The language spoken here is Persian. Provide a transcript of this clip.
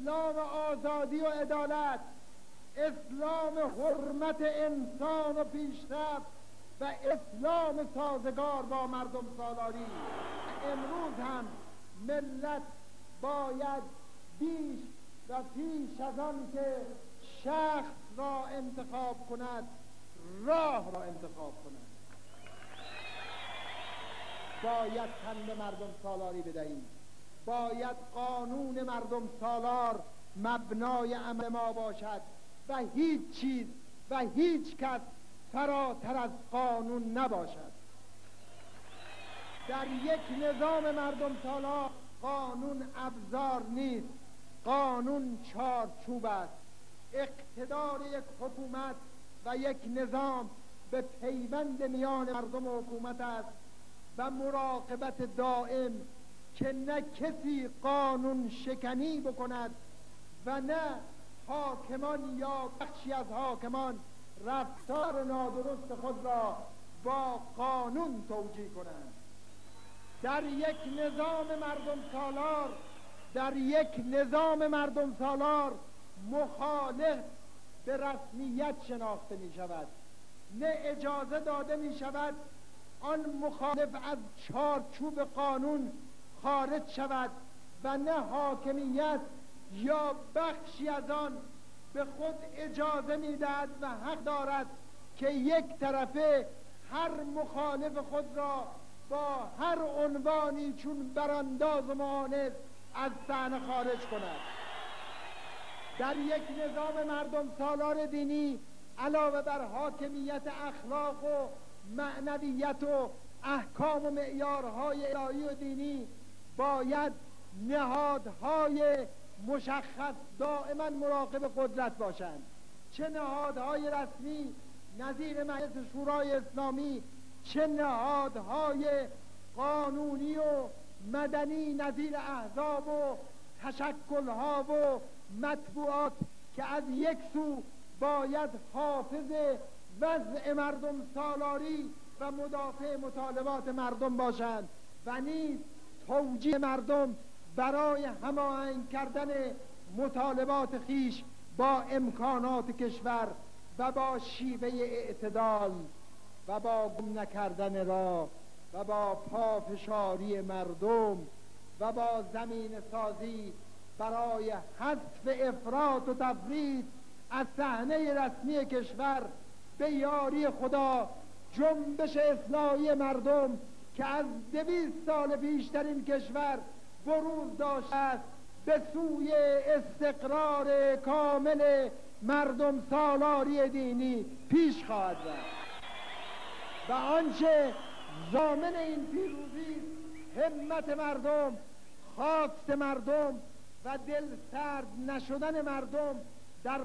اسلام آزادی و عدالت، اسلام حرمت انسان و پیشرفت و اسلام سازگار با مردم سالاری. امروز هم ملت باید بیش و پیش از آن که شخص را انتخاب کند، راه را انتخاب کند. باید تن به مردم سالاری بدهیم. باید قانون مردم سالار مبنای عمل ما باشد و هیچ چیز و هیچ کس فراتر از قانون نباشد. در یک نظام مردم سالار قانون ابزار نیست، قانون چارچوب است. اقتدار یک حکومت و یک نظام به پیوند میان مردم و حکومت است و مراقبت دائم که نه کسی قانون شکنی بکند و نه حاکمان یا بخشی از حاکمان رفتار نادرست خود را با قانون توجیه کنند. در یک نظام مردم سالار مخالف به رسمیت شناخته می شود، نه اجازه داده می شود آن مخالف از چارچوب قانون خارج شود و نه حاکمیت یا بخشی از آن به خود اجازه می دهد و حق دارد که یک طرفه هر مخالف خود را با هر عنوانی چون برانداز و معاند از صحنه خارج کند. در یک نظام مردم سالار دینی علاوه بر حاکمیت اخلاق و معنویت و احکام و معیارهای الهی و دینی باید نهادهای مشخص دائما مراقب قدرت باشند، چه نهادهای رسمی نظیر مجلس شورای اسلامی، چه نهادهای قانونی و مدنی نظیر احزاب و تشکلها و مطبوعات که از یک سو باید حافظ وضع مردم سالاری و مدافع مطالبات مردم باشند و نیز توجیه مردم برای هماهنگ کردن مطالبات خیش با امکانات کشور و با شیوه اعتدال و با گم نکردن راه و با پافشاری مردم و با زمین سازی برای حذف افراط و تفریط از صحنه رسمی کشور به یاری خدا جنبش اصلاحی مردم که از 200 سال پیش در این کشور بروز داشته است به سوی استقرار کامل مردم سالاری دینی پیش خواهد رفت و آنچه ضامن این پیروزی همت مردم، خواست مردم و دل سرد نشدن مردم در